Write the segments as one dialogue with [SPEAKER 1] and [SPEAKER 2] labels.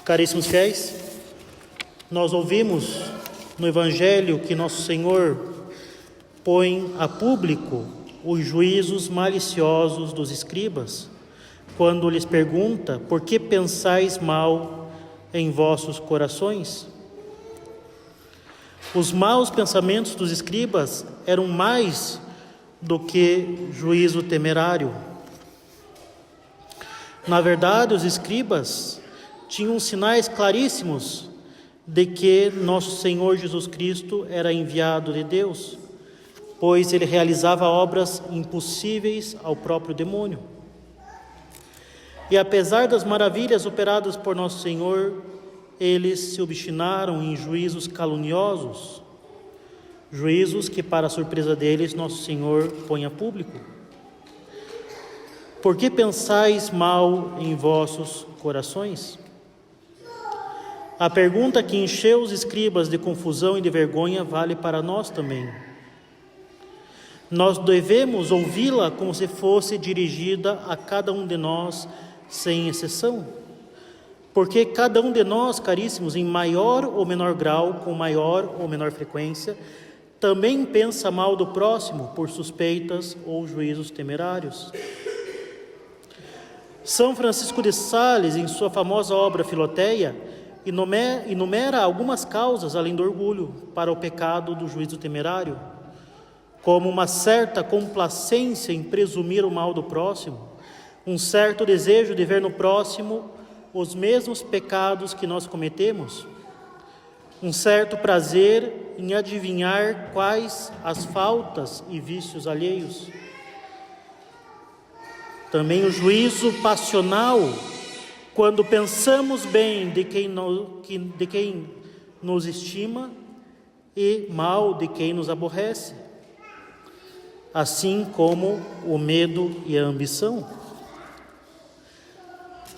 [SPEAKER 1] Caríssimos fiéis, nós ouvimos no Evangelho que Nosso Senhor põe a público os juízos maliciosos dos escribas, quando lhes pergunta: por que pensais mal em vossos corações? Os maus pensamentos dos escribas eram mais do que juízo temerário. Na verdade, os escribas tinham sinais claríssimos de que nosso Senhor Jesus Cristo era enviado de Deus, pois ele realizava obras impossíveis ao próprio demônio. E apesar das maravilhas operadas por nosso Senhor, eles se obstinaram em juízos caluniosos, juízos que, para a surpresa deles, nosso Senhor põe a público. Por que pensais mal em vossos corações? A pergunta que encheu os escribas de confusão e de vergonha vale para nós também. Nós devemos ouvi-la como se fosse dirigida a cada um de nós, sem exceção. Porque cada um de nós, caríssimos, em maior ou menor grau, com maior ou menor frequência, também pensa mal do próximo por suspeitas ou juízos temerários. São Francisco de Sales, em sua famosa obra Filoteia, enumera algumas causas, além do orgulho, para o pecado do juízo temerário, como uma certa complacência em presumir o mal do próximo, um certo desejo de ver no próximo os mesmos pecados que nós cometemos, um certo prazer em adivinhar quais as faltas e vícios alheios. Também o juízo passional, quando pensamos bem de quem nos estima e mal de quem nos aborrece, assim como o medo e a ambição.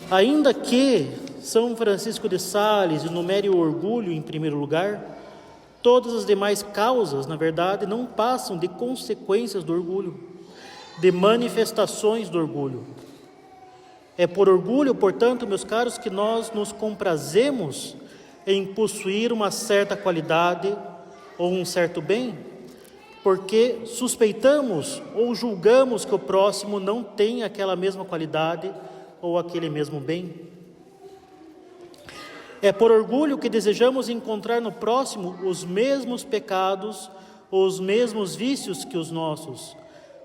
[SPEAKER 1] Ainda que São Francisco de Sales enumere o orgulho em primeiro lugar, todas as demais causas, na verdade, não passam de consequências do orgulho, de manifestações do orgulho. É por orgulho, portanto, meus caros, que nós nos comprazemos em possuir uma certa qualidade ou um certo bem, porque suspeitamos ou julgamos que o próximo não tem aquela mesma qualidade ou aquele mesmo bem. É por orgulho que desejamos encontrar no próximo os mesmos pecados ou os mesmos vícios que os nossos,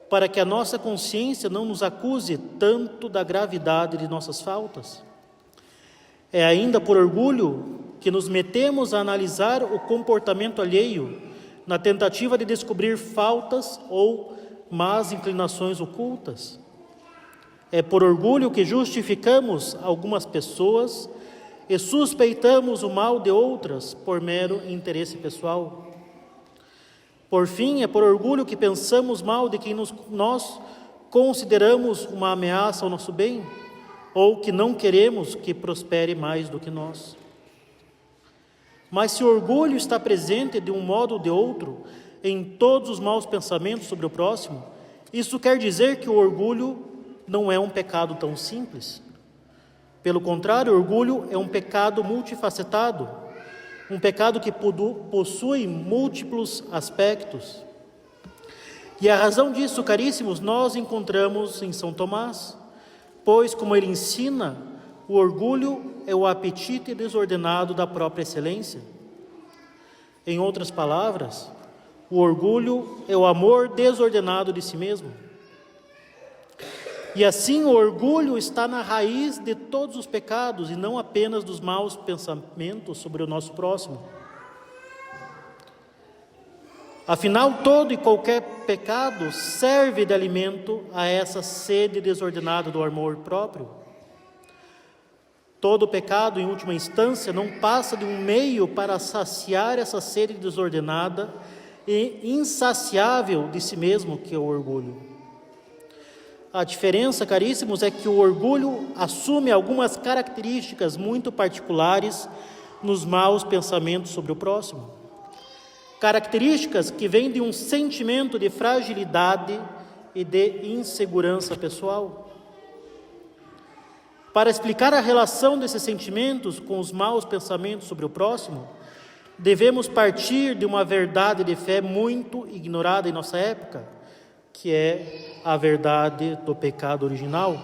[SPEAKER 1] para que a nossa consciência não nos acuse tanto da gravidade de nossas faltas. É ainda por orgulho que nos metemos a analisar o comportamento alheio, na tentativa de descobrir faltas ou más inclinações ocultas. É por orgulho que justificamos algumas pessoas e suspeitamos o mal de outras por mero interesse pessoal. Por fim, é por orgulho que pensamos mal de quem nós consideramos uma ameaça ao nosso bem, ou que não queremos que prospere mais do que nós. Mas se o orgulho está presente de um modo ou de outro em todos os maus pensamentos sobre o próximo, isso quer dizer que o orgulho não é um pecado tão simples. Pelo contrário, o orgulho é um pecado multifacetado, um pecado que possui múltiplos aspectos. E a razão disso, caríssimos, nós encontramos em São Tomás, pois, como ele ensina, o orgulho é o apetite desordenado da própria excelência. Em outras palavras, o orgulho é o amor desordenado de si mesmo. E assim o orgulho está na raiz de todos os pecados e não apenas dos maus pensamentos sobre o nosso próximo. Afinal, todo e qualquer pecado serve de alimento a essa sede desordenada do amor próprio. Todo pecado, em última instância, não passa de um meio para saciar essa sede desordenada e insaciável de si mesmo, que é o orgulho. A diferença, caríssimos, é que o orgulho assume algumas características muito particulares nos maus pensamentos sobre o próximo. Características que vêm de um sentimento de fragilidade e de insegurança pessoal. Para explicar a relação desses sentimentos com os maus pensamentos sobre o próximo, devemos partir de uma verdade de fé muito ignorada em nossa época, que é a verdade do pecado original,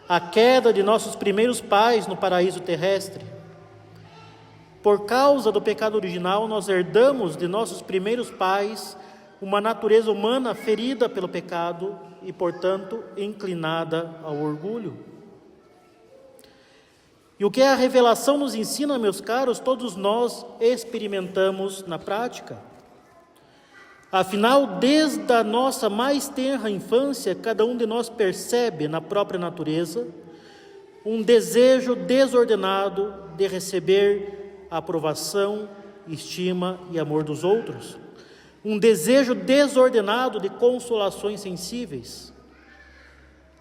[SPEAKER 1] a queda de nossos primeiros pais no paraíso terrestre. Por causa do pecado original, nós herdamos de nossos primeiros pais uma natureza humana ferida pelo pecado e, portanto, inclinada ao orgulho. E o que a revelação nos ensina, meus caros, todos nós experimentamos na prática. Afinal, desde a nossa mais tenra infância, cada um de nós percebe na própria natureza um desejo desordenado de receber a aprovação, estima e amor dos outros. Um desejo desordenado de consolações sensíveis.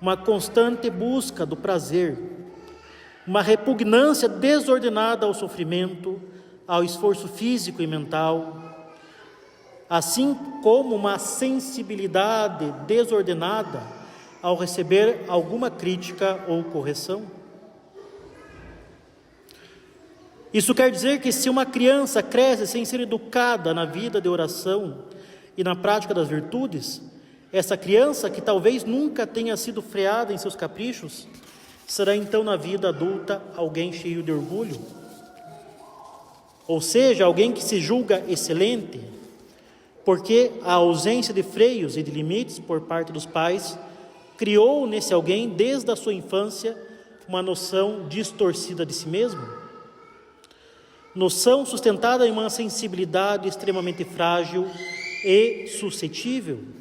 [SPEAKER 1] Uma constante busca do prazer. Uma repugnância desordenada ao sofrimento, ao esforço físico e mental, assim como uma sensibilidade desordenada ao receber alguma crítica ou correção. Isso quer dizer que se uma criança cresce sem ser educada na vida de oração e na prática das virtudes, essa criança, que talvez nunca tenha sido freada em seus caprichos, será então na vida adulta alguém cheio de orgulho, ou seja, alguém que se julga excelente, porque a ausência de freios e de limites por parte dos pais criou nesse alguém, desde a sua infância, uma noção distorcida de si mesmo, noção sustentada em uma sensibilidade extremamente frágil e suscetível.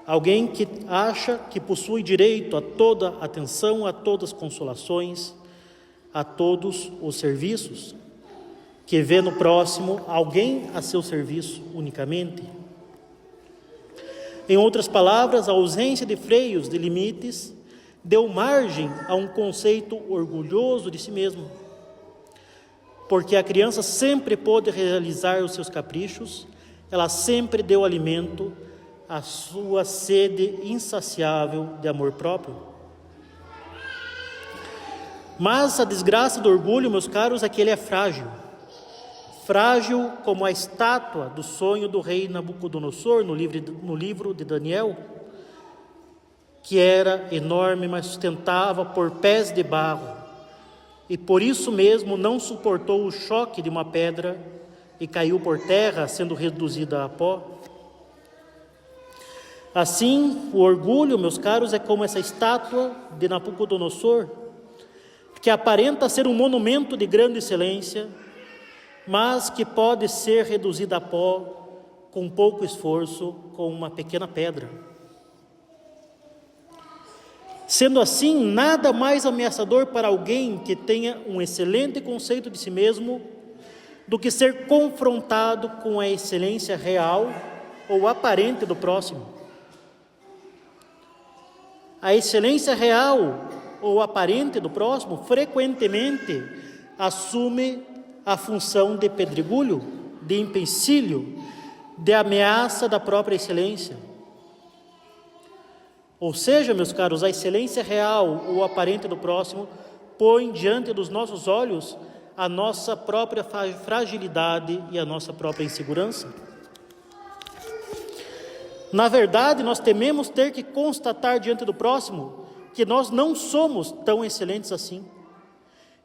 [SPEAKER 1] Alguém que acha que possui direito a toda atenção, a todas as consolações, a todos os serviços, que vê no próximo alguém a seu serviço unicamente. Em outras palavras, a ausência de freios, de limites, deu margem a um conceito orgulhoso de si mesmo, porque a criança sempre pôde realizar os seus caprichos, ela sempre deu alimento a sua sede insaciável de amor próprio. Mas a desgraça do orgulho, meus caros, é que ele é frágil. Frágil como a estátua do sonho do rei Nabucodonosor, no livro de Daniel, que era enorme, mas sustentava por pés de barro, e por isso mesmo não suportou o choque de uma pedra e caiu por terra, sendo reduzida a pó. Assim, o orgulho, meus caros, é como essa estátua de Nabucodonosor, que aparenta ser um monumento de grande excelência, mas que pode ser reduzida a pó com pouco esforço, com uma pequena pedra. Sendo assim, nada mais ameaçador para alguém que tenha um excelente conceito de si mesmo do que ser confrontado com a excelência real ou aparente do próximo. A excelência real ou aparente do próximo frequentemente assume a função de pedregulho, de empecilho, de ameaça da própria excelência. Ou seja, meus caros, a excelência real ou aparente do próximo põe diante dos nossos olhos a nossa própria fragilidade e a nossa própria insegurança. Na verdade, nós tememos ter que constatar diante do próximo que nós não somos tão excelentes assim,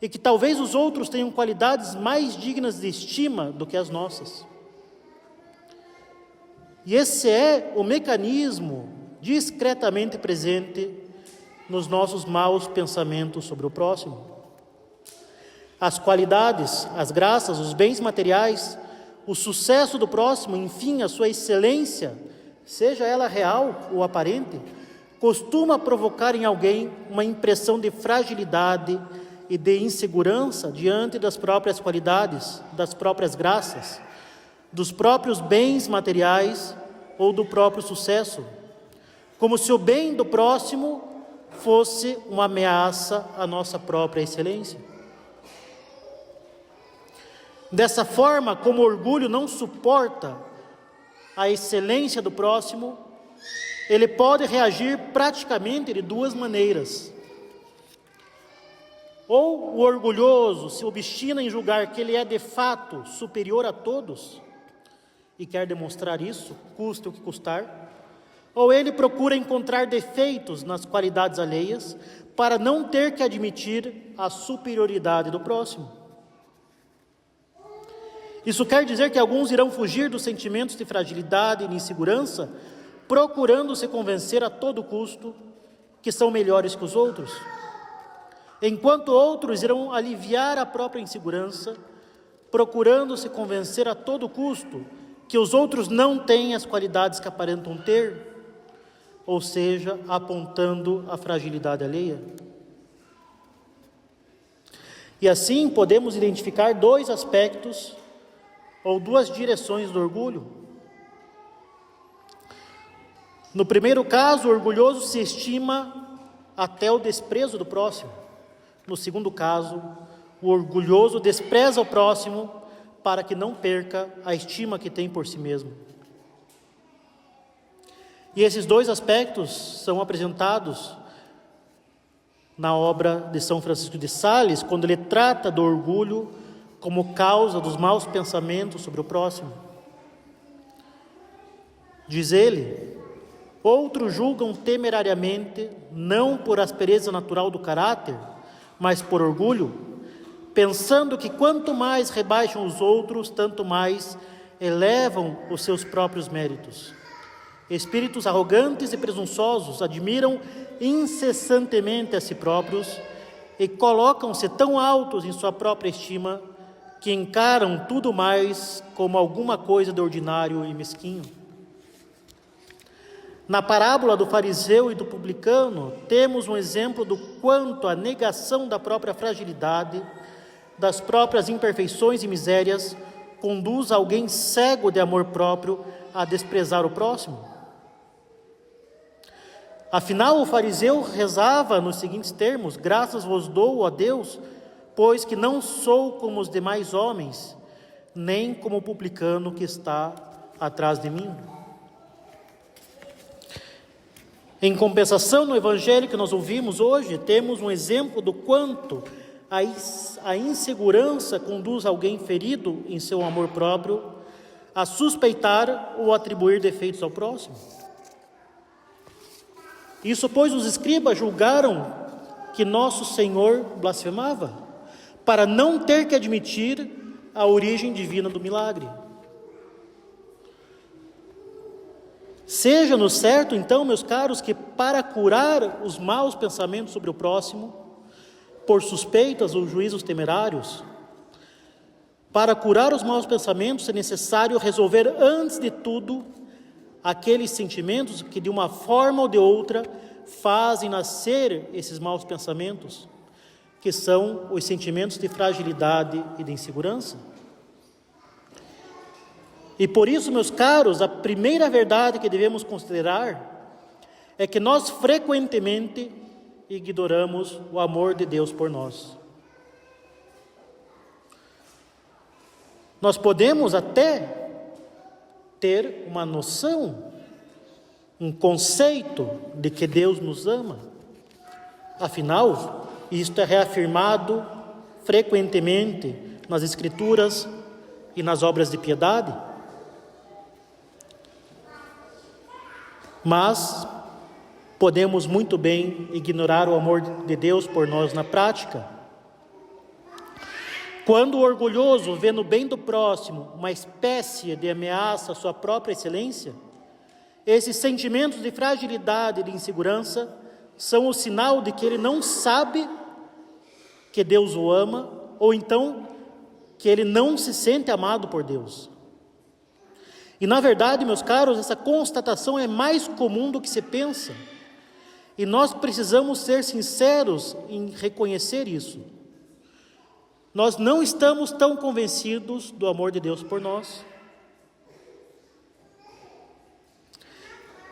[SPEAKER 1] e que talvez os outros tenham qualidades mais dignas de estima do que as nossas. E esse é o mecanismo discretamente presente nos nossos maus pensamentos sobre o próximo. As qualidades, as graças, os bens materiais, o sucesso do próximo, enfim, a sua excelência, seja ela real ou aparente, costuma provocar em alguém uma impressão de fragilidade e de insegurança diante das próprias qualidades, das próprias graças, dos próprios bens materiais ou do próprio sucesso, como se o bem do próximo fosse uma ameaça à nossa própria excelência. Dessa forma, como o orgulho não suporta a excelência do próximo, ele pode reagir praticamente de duas maneiras. Ou o orgulhoso se obstina em julgar que ele é de fato superior a todos e quer demonstrar isso, custe o que custar, ou ele procura encontrar defeitos nas qualidades alheias para não ter que admitir a superioridade do próximo. Isso quer dizer que alguns irão fugir dos sentimentos de fragilidade e de insegurança, procurando se convencer a todo custo que são melhores que os outros, enquanto outros irão aliviar a própria insegurança, procurando se convencer a todo custo que os outros não têm as qualidades que aparentam ter, ou seja, apontando a fragilidade alheia. E assim podemos identificar dois aspectos ou duas direções do orgulho. No primeiro caso, o orgulhoso se estima até o desprezo do próximo. No segundo caso, o orgulhoso despreza o próximo para que não perca a estima que tem por si mesmo. E esses dois aspectos são apresentados na obra de São Francisco de Sales, quando ele trata do orgulho como causa dos maus pensamentos sobre o próximo. Diz ele: outros julgam temerariamente, não por aspereza natural do caráter, mas por orgulho, pensando que quanto mais rebaixam os outros, tanto mais elevam os seus próprios méritos. Espíritos arrogantes e presunçosos admiram incessantemente a si próprios e colocam-se tão altos em sua própria estima que encaram tudo mais como alguma coisa de ordinário e mesquinho. Na parábola do fariseu e do publicano, temos um exemplo do quanto a negação da própria fragilidade, das próprias imperfeições e misérias, conduz alguém cego de amor próprio a desprezar o próximo. Afinal, o fariseu rezava nos seguintes termos: graças vos dou, ó Deus, pois que não sou como os demais homens, nem como o publicano que está atrás de mim. Em compensação, no evangelho que nós ouvimos hoje, temos um exemplo do quanto a insegurança conduz alguém ferido em seu amor próprio a suspeitar ou atribuir defeitos ao próximo. Isso, pois, os escribas julgaram que nosso Senhor blasfemava, para não ter que admitir a origem divina do milagre. Seja-nos certo, então, meus caros, que para curar os maus pensamentos sobre o próximo, por suspeitas ou juízos temerários, para curar os maus pensamentos é necessário resolver antes de tudo aqueles sentimentos que de uma forma ou de outra fazem nascer esses maus pensamentos, que são os sentimentos de fragilidade e de insegurança. E por isso, meus caros, a primeira verdade que devemos considerar é que nós frequentemente ignoramos o amor de Deus por nós. Nós podemos até ter uma noção, um conceito de que Deus nos ama. Afinal, isto é reafirmado frequentemente nas Escrituras e nas obras de piedade. Mas podemos muito bem ignorar o amor de Deus por nós na prática. Quando o orgulhoso vê no bem do próximo uma espécie de ameaça à sua própria excelência, esses sentimentos de fragilidade e de insegurança são o sinal de que ele não sabe que Deus o ama, ou então que ele não se sente amado por Deus. E na verdade, meus caros, essa constatação é mais comum do que se pensa. E nós precisamos ser sinceros em reconhecer isso. Nós não estamos tão convencidos do amor de Deus por nós.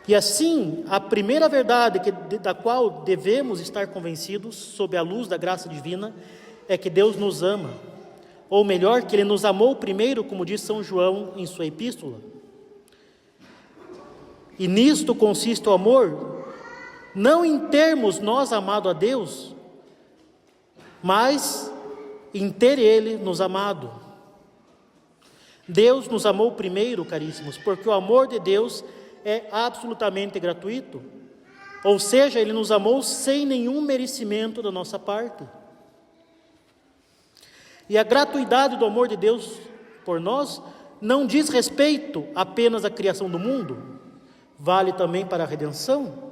[SPEAKER 1] E assim, a primeira verdade da qual devemos estar convencidos, sob a luz da graça divina, é que Deus nos ama. Ou melhor, que Ele nos amou primeiro, como diz São João em sua epístola. E nisto consiste o amor, não em termos nós amado a Deus, mas em ter Ele nos amado. Deus nos amou primeiro, caríssimos, porque o amor de Deus é absolutamente gratuito. Ou seja, Ele nos amou sem nenhum merecimento da nossa parte. E a gratuidade do amor de Deus por nós não diz respeito apenas à criação do mundo, vale também para a redenção.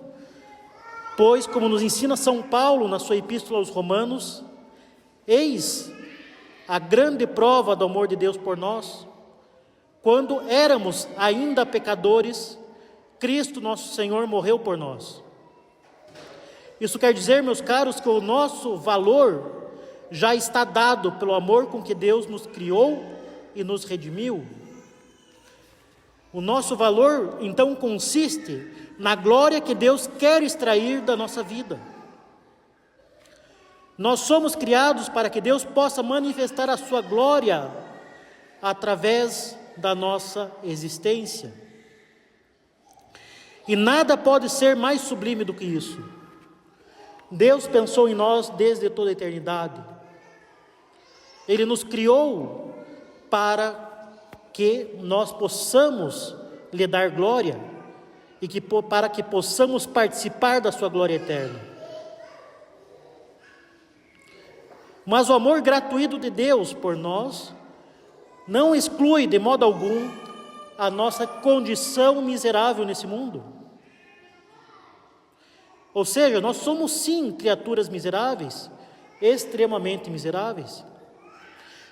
[SPEAKER 1] Pois, como nos ensina São Paulo na sua epístola aos Romanos, eis a grande prova do amor de Deus por nós. Quando éramos ainda pecadores, Cristo nosso Senhor morreu por nós. Isso quer dizer, meus caros, que o nosso valor já está dado pelo amor com que Deus nos criou e nos redimiu. O nosso valor, então, consiste na glória que Deus quer extrair da nossa vida. Nós somos criados para que Deus possa manifestar a sua glória através da nossa existência. E nada pode ser mais sublime do que isso. Deus pensou em nós desde toda a eternidade. Ele nos criou para que nós possamos lhe dar glória e para que possamos participar da sua glória eterna. Mas o amor gratuito de Deus por nós não exclui de modo algum a nossa condição miserável nesse mundo. Ou seja, nós somos sim criaturas miseráveis, extremamente miseráveis.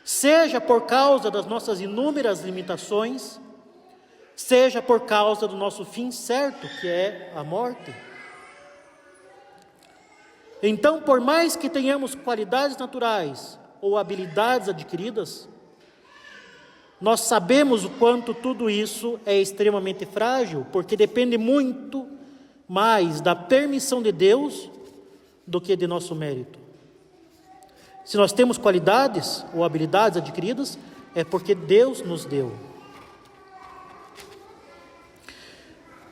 [SPEAKER 1] Seja por causa das nossas inúmeras limitações, seja por causa do nosso fim certo, que é a morte. Então, por mais que tenhamos qualidades naturais ou habilidades adquiridas, nós sabemos o quanto tudo isso é extremamente frágil, porque depende muito mais da permissão de Deus do que de nosso mérito. Se nós temos qualidades ou habilidades adquiridas, é porque Deus nos deu.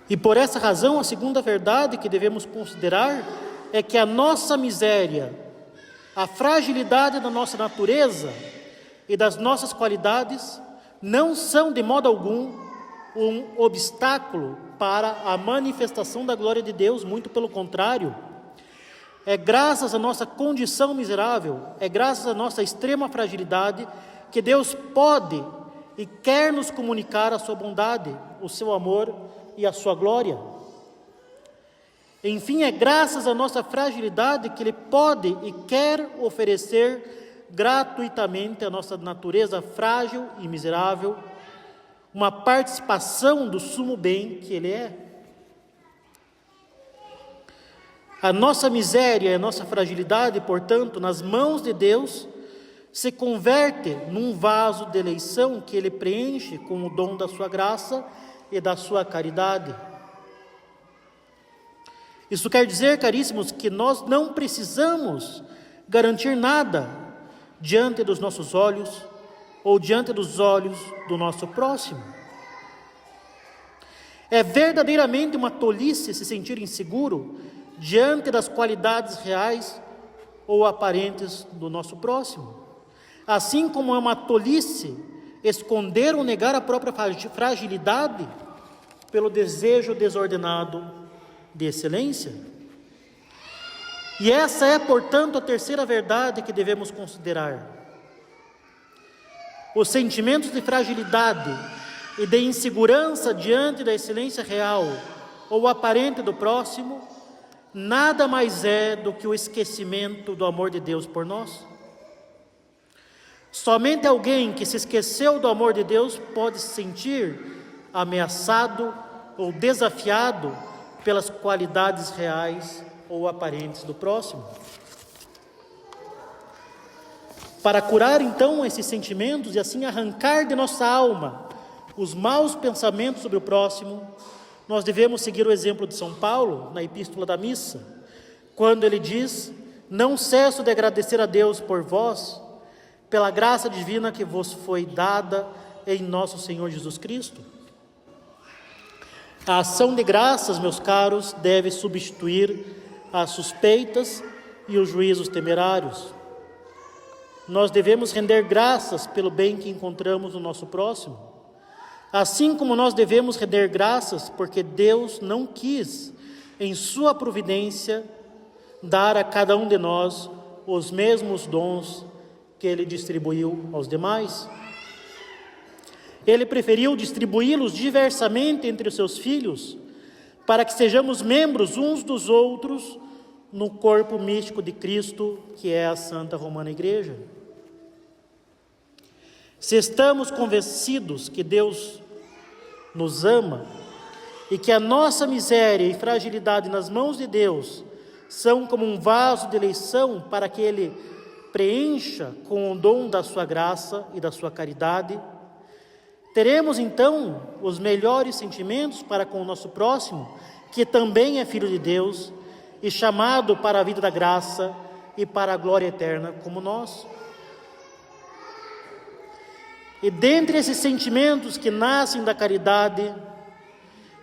[SPEAKER 1] E por essa razão, a segunda verdade que devemos considerar é que a nossa miséria, a fragilidade da nossa natureza e das nossas qualidades não são de modo algum um obstáculo para a manifestação da glória de Deus, muito pelo contrário. É graças à nossa condição miserável, é graças à nossa extrema fragilidade que Deus pode e quer nos comunicar a sua bondade, o seu amor e a sua glória. Enfim, é graças à nossa fragilidade que Ele pode e quer oferecer gratuitamente à nossa natureza frágil e miserável uma participação do sumo bem que Ele é. A nossa miséria e a nossa fragilidade, portanto, nas mãos de Deus, se converte num vaso de eleição que Ele preenche com o dom da sua graça e da sua caridade. Isso quer dizer, caríssimos, que nós não precisamos garantir nada diante dos nossos olhos ou diante dos olhos do nosso próximo. É verdadeiramente uma tolice se sentir inseguro diante das qualidades reais ou aparentes do nosso próximo. Assim como é uma tolice esconder ou negar a própria fragilidade pelo desejo desordenado de excelência. E essa é, portanto, a terceira verdade que devemos considerar. Os sentimentos de fragilidade e de insegurança diante da excelência real ou aparente do próximo nada mais é do que o esquecimento do amor de Deus por nós. Somente alguém que se esqueceu do amor de Deus pode se sentir ameaçado ou desafiado pelas qualidades reais ou aparentes do próximo. Para curar então esses sentimentos e assim arrancar de nossa alma os maus pensamentos sobre o próximo, nós devemos seguir o exemplo de São Paulo na Epístola da Missa, quando ele diz: não cesso de agradecer a Deus por vós, pela graça divina que vos foi dada em nosso Senhor Jesus Cristo. A ação de graças, meus caros, deve substituir as suspeitas e os juízos temerários. nós devemos render graças pelo bem que encontramos no nosso próximo, assim como nós devemos render graças porque Deus não quis, em sua providência, dar a cada um de nós os mesmos dons que Ele distribuiu aos demais. Ele preferiu distribuí-los diversamente entre os seus filhos, para que sejamos membros uns dos outros no corpo místico de Cristo, que é a Santa Romana Igreja. Se estamos convencidos que Deus nos ama e que a nossa miséria e fragilidade nas mãos de Deus são como um vaso de eleição para que Ele preencha com o dom da sua graça e da sua caridade, teremos então os melhores sentimentos para com o nosso próximo, que também é filho de Deus e chamado para a vida da graça e para a glória eterna como nós. E dentre esses sentimentos que nascem da caridade,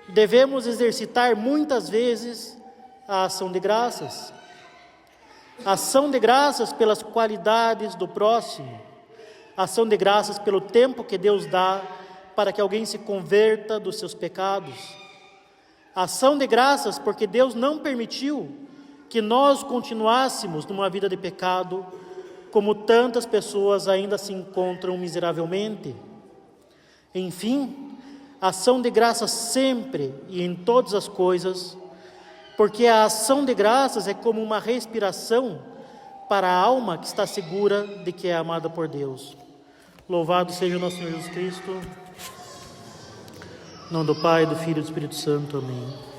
[SPEAKER 1] devemos exercitar muitas vezes a ação de graças. Ação de graças pelas qualidades do próximo, ação de graças pelo tempo que Deus dá para que alguém se converta dos seus pecados. Ação de graças porque Deus não permitiu que nós continuássemos numa vida de pecado, como tantas pessoas ainda se encontram miseravelmente. Enfim, ação de graças sempre e em todas as coisas, porque a ação de graças é como uma respiração para a alma que está segura de que é amada por Deus. Louvado seja o nosso Senhor Jesus Cristo. Em nome do Pai, do Filho e do Espírito Santo. Amém.